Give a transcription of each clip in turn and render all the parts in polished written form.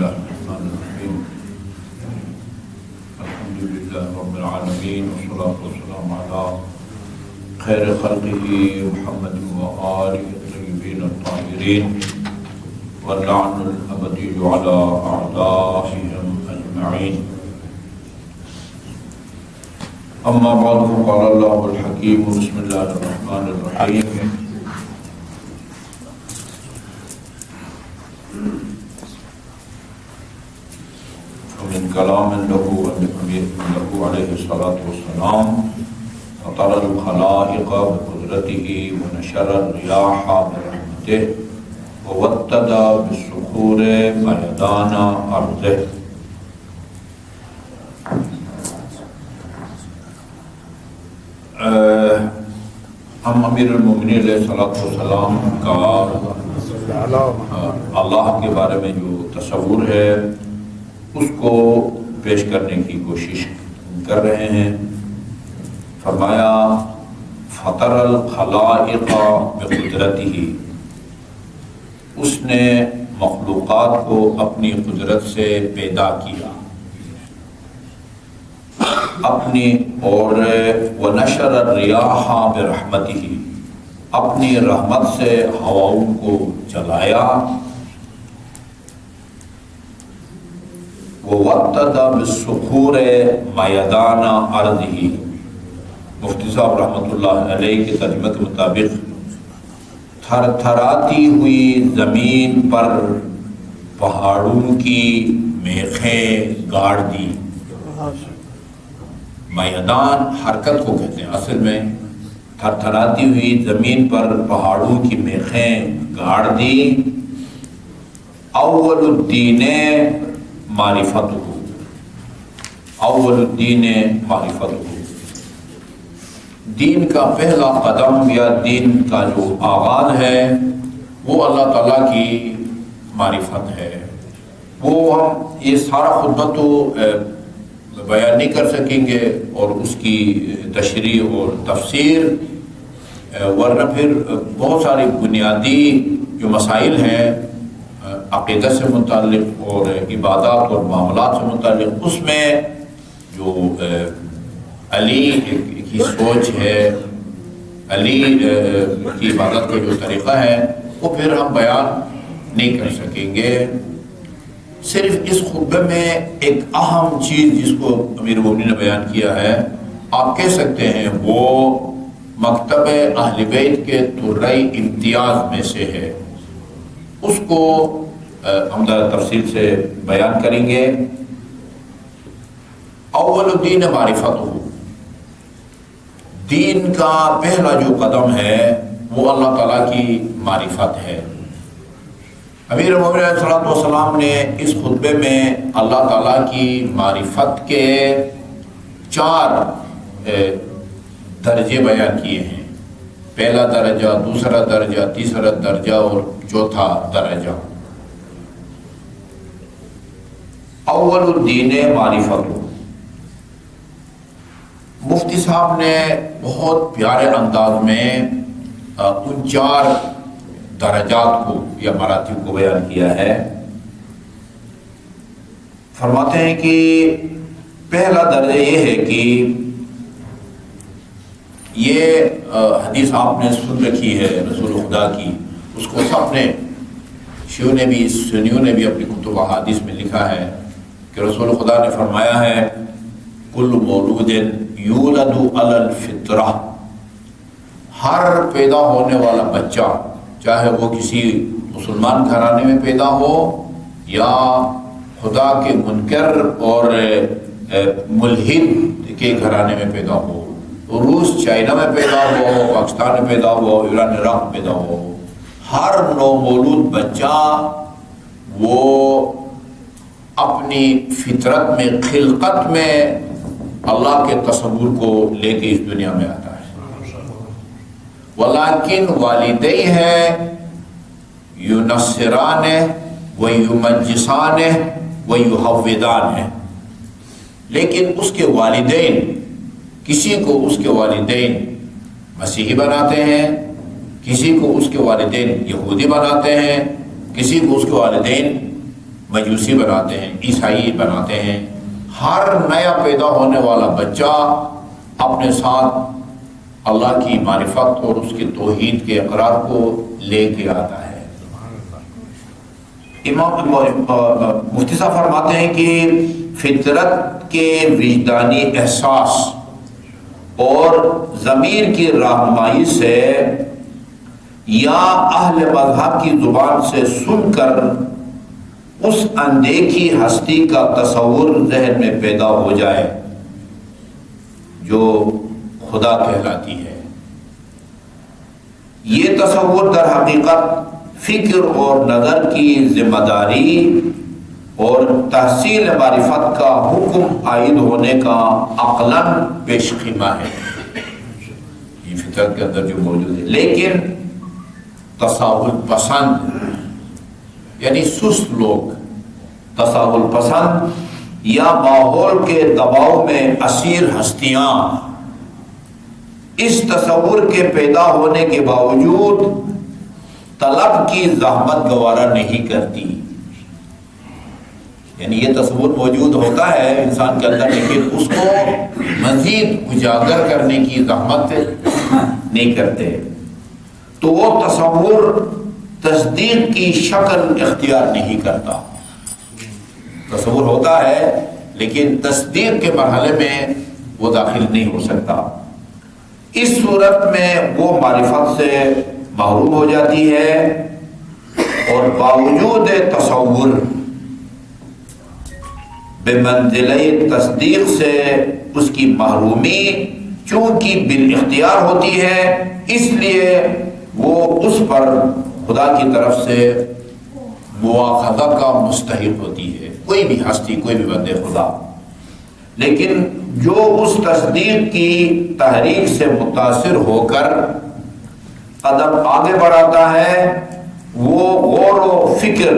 الله الرحمن الرحيم الحمد لله رب العالمين والصلاة والسلام على خير خلقه محمد وآله الطيبين الطاهرين واللعن الأبدي على أعدائهم أجمعين. أما بعد فقال الله الحكيم بسم الله الرحمن الرحيم ومن كلام له عليه الصلاة والسلام فطر الخلائق بقدرته ونشر الرياح برحمته ووتد بالصخور ميدان أرضه. ہم امیر المومنین علیہ السلام کا اللہ کے بارے میں جو تصور ہے اس کو پیش کرنے کی کوشش کر رہے ہیں. فرمایا فطر الخلائق بقدرتہ، اس نے مخلوقات کو اپنی قدرت سے پیدا کیا اپنی، اور وَنَشَرَ الرِّيَاحَ بِرَحْمَتِهِ، اپنی رحمت سے ہواؤں کو چلایا. وَوَتَّدَ بِالصُّخُورِ مَيَدَانَ أَرْضِهِ، مفتی صاحب رحمۃ اللہ علیہ کے ترجمے کے مطابق تھر تھراتی ہوئی زمین پر پہاڑوں کی میخیں گاڑ دی. میدان حرکت کو کہتے ہیں، اصل میں تھر تھراتی ہوئی زمین پر پہاڑوں کی میخیں گاڑ دی. اول الدین معرفتہ، اول الدین معرفتہ، دین کا پہلا قدم یا دین کا جو آغاز ہے وہ اللہ تعالیٰ کی معرفت ہے. وہ ہم یہ سارا خطبہ تو بیان نہیں کر سکیں گے اور اس کی تشریح اور تفسیر، ورنہ پھر بہت ساری بنیادی جو مسائل ہیں عقیدت سے متعلق اور عبادات اور معاملات سے متعلق، اس میں جو علی کی سوچ ہے، علی کی عبادت کا جو طریقہ ہے وہ پھر ہم بیان نہیں کر سکیں گے. صرف اس خطبے میں ایک اہم چیز جس کو امیر المومنین نے بیان کیا ہے، آپ کہہ سکتے ہیں وہ مکتب اہل بیت کے ترئی امتیاز میں سے ہے. اس کو ہم ذرا تفصیل سے بیان کریں گے. اول الدین معرفتہ، دین کا پہلا جو قدم ہے وہ اللہ تعالیٰ کی معرفت ہے. امیر المومنین علیہ السلام نے اس خطبے میں اللہ تعالیٰ کی معرفت کے 4 درجے بیان کیے ہیں. پہلا درجہ، دوسرا درجہ، تیسرا درجہ اور چوتھا درجہ. اول الدین معرفت، مفتی صاحب نے بہت پیارے انداز میں ان 4 درجات کو یا مراتب کو بیان کیا ہے. فرماتے ہیں کہ پہلا درجہ یہ ہے کہ یہ حدیث آپ نے سن رکھی ہے رسول خدا کی، اس کو سب نے شیعوں نے بھی سنیوں نے بھی اپنی کتب احادیث میں لکھا ہے کہ رسول خدا نے فرمایا ہے کل مولود یولد علی الفطرہ، ہر پیدا ہونے والا بچہ چاہے وہ کسی مسلمان گھرانے میں پیدا ہو یا خدا کے منکر اور ملحد کے گھرانے میں پیدا ہو، روس چائنا میں پیدا ہو، پاکستان میں پیدا ہو، ایران عراق میں پیدا ہو، ہر نومولود بچہ وہ اپنی فطرت میں، خلقت میں اللہ کے تصور کو لے کے اس دنیا میں آتا ہے. ولیکن والدیہ یونصران و یمجسان و یحودان، لیکن اس کے والدین، کسی کو اس کے والدین مسیحی بناتے ہیں، کسی کو اس کے والدین یہودی بناتے ہیں، کسی کو اس کے والدین مجوسی بناتے ہیں، عیسائی بناتے ہیں، ہر نیا پیدا ہونے والا بچہ اپنے ساتھ اللہ کی معرفت اور اس کے توحید کے اقرار کو لے کے آتا ہے۔ امام مفتی صاحب فرماتے ہیں کہ فطرت کے وجدانی احساس اور ضمیر کی رہنمائی سے یا اہل مذہب کی زبان سے سن کر اس اندیکھی ہستی کا تصور ذہن میں پیدا ہو جائے جو خدا کہلاتی ہے، یہ تصور در حقیقت فکر اور نظر کی ذمہ داری اور تحصیل معرفت کا حکم عائد ہونے کا عقلاً پیش خیمہ ہے، یہ فطرت کے اندر جو موجود ہے۔ لیکن تساہل پسند یعنی سست لوگ، تساہل پسند یا ماحول کے دباؤ میں اسیر ہستیاں اس تصور کے پیدا ہونے کے باوجود طلب کی زحمت گوارا نہیں کرتی، یعنی یہ تصور موجود ہوتا ہے انسان کے اندر لیکن اس کو مزید اجاگر کرنے کی زحمت نہیں کرتے، تو وہ تصور تصدیق کی شکل اختیار نہیں کرتا۔ تصور ہوتا ہے لیکن تصدیق کے مرحلے میں وہ داخل نہیں ہو سکتا، اس صورت میں وہ معرفت سے محروم ہو جاتی ہے اور باوجود تصور بمنزلہ تصدیق سے اس کی محرومی چونکہ بالاختیار ہوتی ہے، اس لیے وہ اس پر خدا کی طرف سے مواخذہ کا مستحق ہوتی ہے، کوئی بھی ہستی، کوئی بھی بندے خدا۔ لیکن جو اس تصدیق کی تحریک سے متاثر ہو کر قدم آگے بڑھاتا ہے، وہ غور و فکر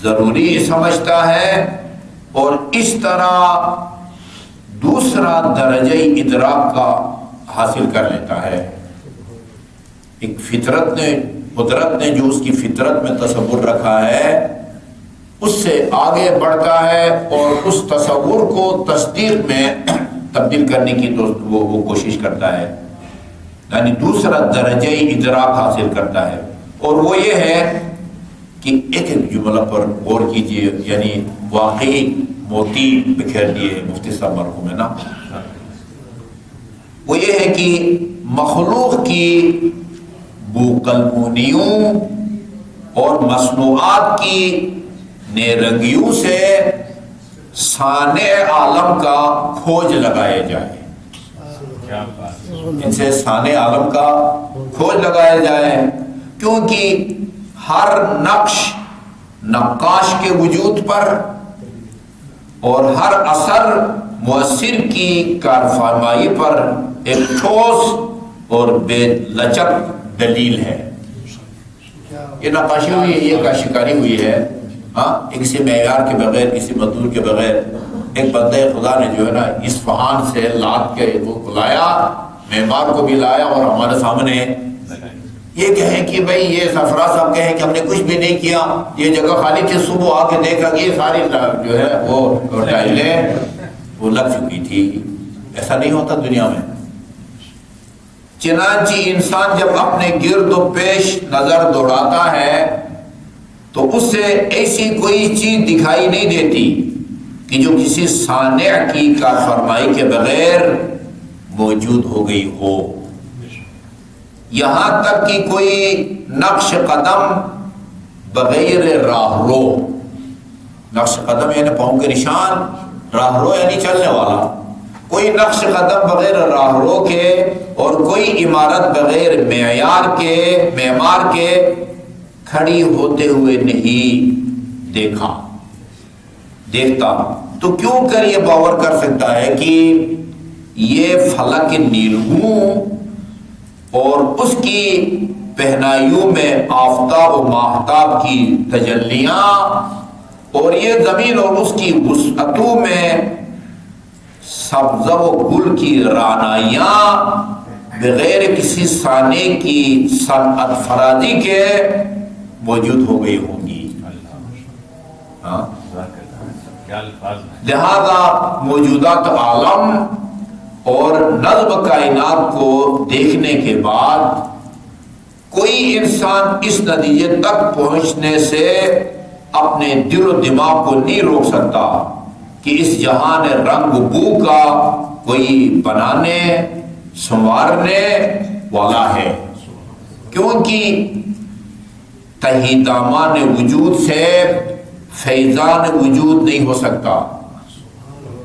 ضروری سمجھتا ہے اور اس طرح دوسرا درجہ ادراک کا حاصل کر لیتا ہے۔ ایک فطرت نے، قدرت نے جو اس کی فطرت میں تصور رکھا ہے اس سے آگے بڑھتا ہے اور اس تصور کو تصدیق میں تبدیل کرنے کی تو وہ کوشش کرتا ہے، یعنی دوسرا درجہ ادراک حاصل کرتا ہے، اور وہ یہ ہے کہ ایک ایک جملہ پر غور کیجئے، یعنی واقعی موتی بکھیر دیے مفتی صاحب مرحوم ہے نا، وہ یہ ہے کہ مخلوق کی بوقلمونیوں اور مصنوعات کی نیرنگیوں سے صانع عالم کا کھوج لگائے جائے، ان سے صانع عالم کا کھوج لگایا جائے، کیونکہ ہر نقش نقاش کے وجود پر اور ہر اثر مؤثر کی کارفرمائی پر ایک ٹھوس اور بے لچک دلیل ہے۔ یہ نقاشی ہوئی ہے، یہ کاشیکاری ہوئی ہے، کسی معیار کے بغیر، کسی مزدور کے بغیر ایک بندے خدا نے جو ہے نا اصفہان سے لاد کے وہ لایا، معمار کو بھی لایا اور ہمارے سامنے یہ کہیں کہ بھائی یہ سرفراز صاحب کہیں کہ ہم نے کچھ بھی نہیں کیا، یہ جگہ خالی تھی، صبح آ کے دیکھا کہ یہ ساری جو ہے وہ ٹائلیں وہ لگ چکی تھی۔ ایسا نہیں ہوتا دنیا میں۔ چنانچہ انسان جب اپنے گرد و پیش نظر دوڑاتا ہے تو اس سے ایسی کوئی چیز دکھائی نہیں دیتی کہ جو کسی صانع کی کارفرمائی کے بغیر موجود ہو گئی ہو، یہاں تک کہ کوئی نقش قدم بغیر راہرو، نقش قدم یعنی پاؤں کے نشان، راہرو یعنی چلنے والا، کوئی نقش قدم بغیر راہرو کے اور کوئی عمارت بغیر معمار کے کھڑی ہوتے ہوئے نہیں دیکھتا، تو کیوں کر یہ باور کر سکتا ہے کہ یہ فلک نیلگوں اور اس کی پہنائیوں میں آفتاب و ماہتاب کی تجلیاں اور یہ زمین اور اس کی وسعتوں میں سبزہ و گل کی رعنائیاں بغیر کسی صانع کی صنعت فرازی کے موجود ہو گئی ہوں گی۔ ہاں، لہذا موجودات عالم اور نظم کائنات کو دیکھنے کے بعد کوئی انسان اس نتیجے تک پہنچنے سے اپنے دل و دماغ کو نہیں روک سکتا کہ اس جہان رنگ بو کا کوئی بنانے سنوارنے والا ہے، کیونکہ تہی دامان وجود سے فیضان وجود نہیں ہو سکتا،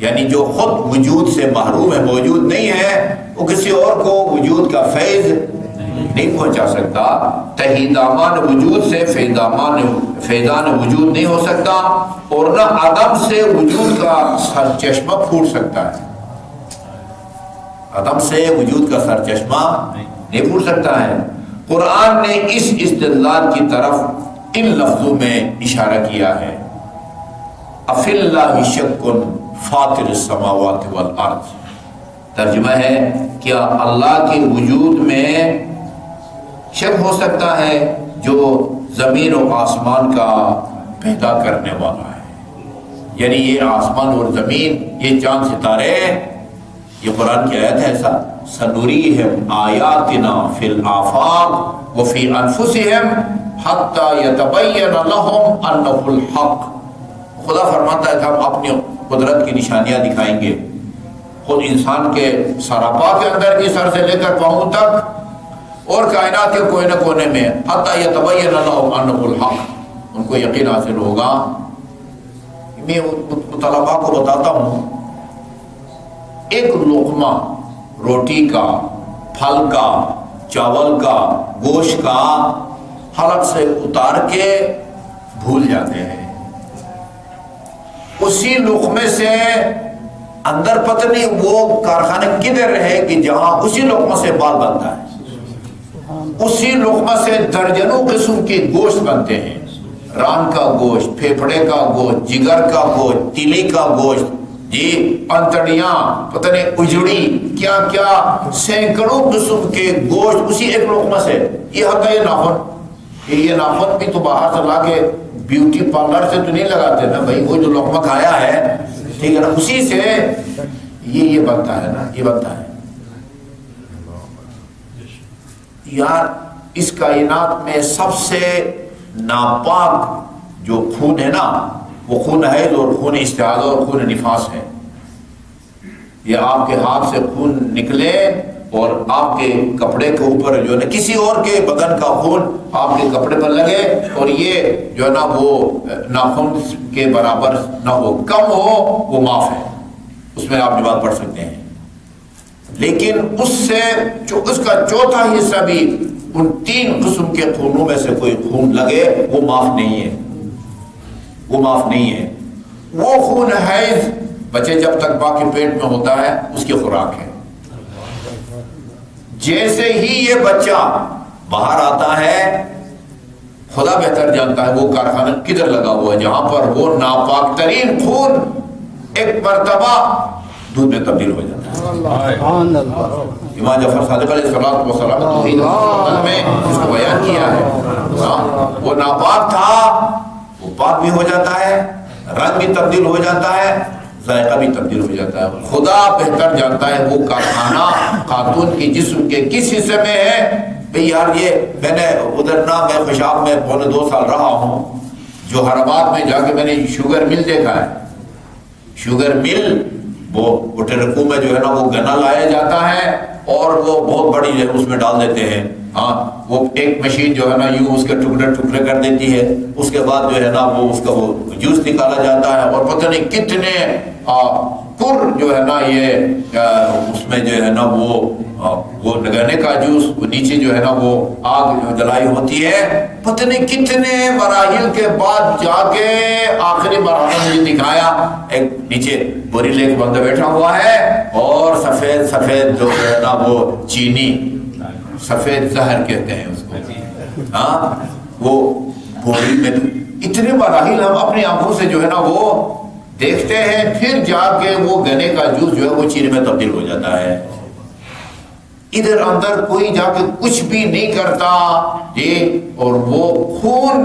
یعنی جو خود وجود سے محروم ہے، موجود نہیں ہے، وہ کسی اور کو وجود کا فیض نہیں پہنچا سکتا۔ تہی دامان وجود سے فیضان وجود نہیں ہو سکتا، اور نہ عدم سے وجود کا سرچشمہ پھوٹ سکتا ہے۔ عدم سے وجود کا سرچشمہ نہیں پھوٹ سکتا ہے۔ قرآن نے اس استدلال کی طرف ان لفظوں میں اشارہ کیا ہے، افی اللہ شک فاطر السماوات والارض۔ ترجمہ ہے، کیا اللہ کے وجود میں شک ہو سکتا ہے جو زمین و آسمان کا پیدا کرنے والا ہے؟ یعنی یہ آسمان اور زمین، یہ چاند ستارے، یہ قرآن کی آیت ہے ایسا، سنریہم آیاتنا فی الآفاق وفی انفسہم حتی یتبین لہم انہ الحق۔ خدا فرماتا ہے کہ ہم اپنی قدرت کی نشانیاں دکھائیں گے، خود انسان کے سراپا کے اندر کی سر سے لے کر پاؤں تک، اور کائنات کے کونے کونے میں، حتی یتبین لہم انہ الحق، ان کو یقین حاصل ہوگا۔ میں طلباء کو بتاتا ہوں، ایک لقمہ روٹی کا، پھل کا، چاول کا، گوشت کا حلق سے اتار کے بھول جاتے ہیں، اسی لقمے سے اندر پتہ نہیں وہ کارخانے کدھر ہے کہ جہاں اسی لقمہ سے بال بنتا ہے، اسی لقمہ سے درجنوں قسم کے گوشت بنتے ہیں، ران کا گوشت، پھیپھڑے کا گوشت، جگر کا گوشت، تیلی کا گوشت، جی انتڑیاں، پتہ نہیں اجڑی، کیا کیا سینکڑوں قسم کے گوشت اسی ایک لقمہ سے۔ یہ حتی یہ ناخن، یہ ناخن بھی تو باہر سے لا کے بیوٹی پارلر سے تو نہیں لگاتے نا بھائی، وہ جو لقمہ کھایا ہے، ٹھیک ہے نا، اسی سے یہ بنتا ہے نا، یہ بنتا ہے۔ یار اس کائنات میں سب سے ناپاک جو خون ہے نا، وہ خون حیض اور خون استحاضہ اور خون نفاس ہے۔ یہ آپ کے ہاتھ سے خون نکلے اور آپ کے کپڑے کے اوپر جو ہے نا کسی اور کے بدن کا خون آپ کے کپڑے پر لگے، اور یہ جو ہے نا وہ ناخن کے برابر نہ ہو، کم ہو، وہ معاف ہے، اس میں آپ نماز پڑھ سکتے ہیں۔ لیکن اس سے جو اس کا چوتھا حصہ بھی ان 3 قسم کے خونوں میں سے کوئی خون لگے، وہ معاف نہیں ہے، وہ معاف نہیں ہے۔ وہ خون حیض بچے جب تک باقی پیٹ میں ہوتا ہے اس کی خوراک ہے۔ جیسے ہی یہ بچہ باہر آتا ہے، خدا بہتر جانتا ہے وہ کارخانہ کدھر لگا ہوا ہے جہاں پر وہ ناپاک ترین خون ایک مرتبہ دودھ میں تبدیل ہو جاتا ہے۔ امام جعفر صادق علیہ السلام توحید میں اس کو بیان کیا ہے، وہ ناپاک تھا، وہ پاک بھی ہو جاتا ہے، رنگ بھی تبدیل ہو جاتا ہے، ذائقہ بھی تبدیل ہو جاتا ہے۔ خدا بہتر جانتا ہے وہ کارخانہ خاتون کی جسم کے کس حصے میں ہے۔ بھئی یار یہ میں نے ادھر نا، میں خوشاب میں 2.25 سال رہا ہوں، جو حرمات میں جا کے میں نے شوگر مل دیکھا ہے، شوگر مل وہ ٹرکوں میں جو ہے نا وہ گنا لایا جاتا ہے اور وہ بہت بڑی جو ہے اس میں ڈال دیتے ہیں، ہاں وہ ایک مشین جو ہے نا یوں اس کے ٹکڑے ٹکڑے کر دیتی ہے، اس کے بعد جو ہے نا وہ اس کا وہ جوس نکالا جاتا ہے، اور پتہ نہیں کتنے پر جو ہے نا یہ اس میں جو ہے نا وہ گنے کا جوس، وہ نیچے جو ہے نا وہ آگ جلائی ہوتی ہے، پتہ نہیں کتنے مراحل کے بعد جا کے آخری مرحلہ مجھے دکھایا، ایک نیچے بوری لے کے بندہ بیٹھا ہوا ہے اور سفید سفید جو ہے نا وہ چینی، سفید زہر کہتے ہیں اس کو، ہاں وہ بوری میں اتنے مراحل ہم اپنی آنکھوں سے جو ہے نا وہ دیکھتے ہیں، پھر جا کے وہ گنے کا جوس جو ہے وہ چینی میں تبدیل ہو جاتا ہے۔ ادھر اندر کوئی جا کے کچھ بھی نہیں کرتا جی، اور وہ خون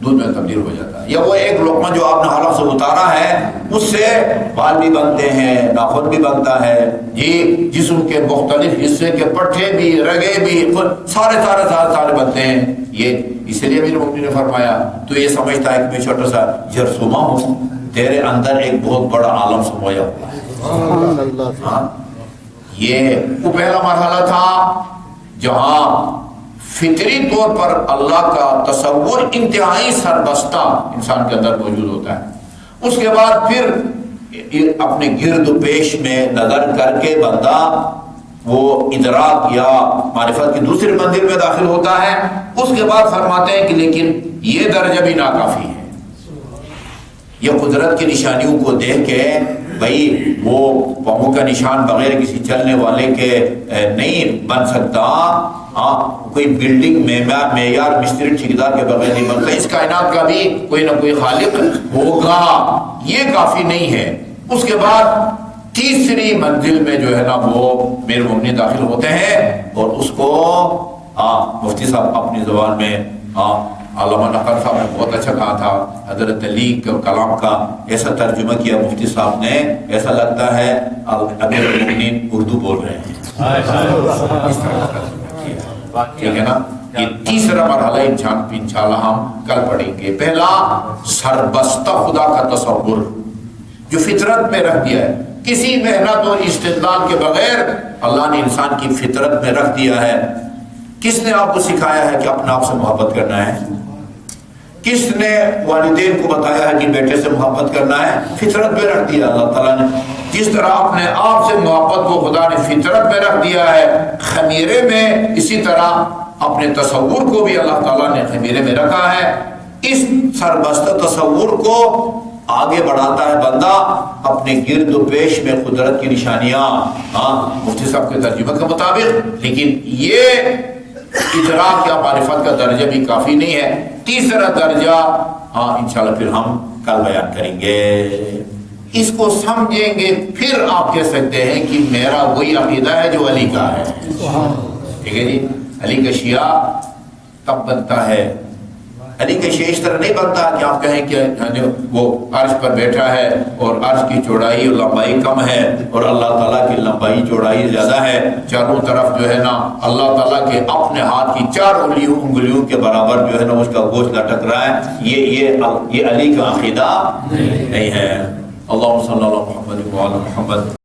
دودھ میں تبدیل ہو جاتا ہے. یا وہ ایک لقمہ جو آپ نے حلق سے اتارا ہے اس سے بال بھی بنتے ہیں، ناخن بھی بنتا ہے جی، جسم کے مختلف حصے کے پٹھے بھی، رگے بھی، سارے بنتے ہیں. یہ اس لیے امیر المومنین نے فرمایا تو یہ سمجھتا ہے کہ میں چھوٹا سا جرثومہ ہوں، تیرے اندر ایک بہت بڑا عالم سمویا ہوا ہے. ہاں یہ وہ پہلا مرحلہ تھا جہاں فطری طور پر اللہ کا تصور انتہائی سربستہ انسان کے اندر موجود ہوتا ہے. اس کے بعد پھر اپنے گرد و پیش میں نظر کر کے بندہ وہ ادراک یا معرفت کی دوسری منزل میں داخل ہوتا ہے. اس کے بعد فرماتے ہیں کہ لیکن یہ درجہ بھی ناکافی ہے. یہ قدرت کی نشانیوں کو دیکھ کے بھائی وہ پاؤں کا نشان بغیر کسی چلنے والے کے نہیں بن سکتا. کوئی بلڈنگ معیار مستری ٹھیکیدار کے بغیر نہیں بنتا. اس کائنات کا بھی کوئی نہ کوئی خالق ہوگا، یہ کافی نہیں ہے. اس کے بعد تیسری منزل میں جو ہے نا وہ امیر المومنین داخل ہوتے ہیں اور اس کو مفتی صاحب اپنی زبان میں علامہ نقل صاحب نے بہت اچھا کہا تھا. حضرت علی کے کلام کا ایسا ترجمہ کیا مفتی صاحب نے، ایسا لگتا ہے امیر المومنین اردو بول رہے ہیں. ٹھیک ہے نا. یہ تیسرا مرحلہ انشاءاللہ ہم کل پڑھیں گے. پہلا سربستہ خدا کا تصور جو فطرت میں رکھ دیا ہے، کسی محنت اور استدلال کے بغیر اللہ نے انسان کی فطرت میں رکھ دیا ہے. کس نے آپ کو سکھایا ہے کہ اپنے آپ سے محبت کرنا ہے؟ کس نے والدین کو بتایا ہے کہ بیٹے سے محبت کرنا ہے؟ فطرت میں رکھ دیا اللہ تعالیٰ نے. جس طرح اپنے آپ سے محبت کو خدا نے فطرت میں رکھ دیا ہے خمیرے میں، اسی طرح اپنے تصور کو بھی اللہ تعالیٰ نے خمیرے میں رکھا ہے. اس سربستہ تصور کو آگے بڑھاتا ہے بندہ اپنے گرد و پیش میں قدرت کی نشانیاں مفتی صاحب کے ترجمہ کے مطابق. لیکن یہ ادراک یا معرفت کا درجہ بھی کافی نہیں ہے. تیسرا درجہ انشاءاللہ پھر ہم کل بیان کریں گے. اس کو سمجھیں گے پھر آپ کہہ سکتے ہیں کہ میرا وہی عقیدہ ہے جو علی کا ہے. ٹھیک ہے جی. علی کا شیعہ تب بنتا ہے، علی کا شیعہ اس طرح نہیں بنتا کہ آپ کہیں کہ وہ عرش پر بیٹھا ہے اور عرش کی چوڑائی اور لمبائی کم ہے اور اللہ تعالیٰ کی لمبائی چوڑائی زیادہ ہے. چاروں طرف جو ہے نا اللہ تعالیٰ کے اپنے ہاتھ کی 4 انگلیوں کے برابر جو ہے نا اس کا گوشت لٹک رہا ہے. یہ علی کا عقیدہ نہیں ہے. اللہم صلی اللہ علیہ محمد وعلی محمد.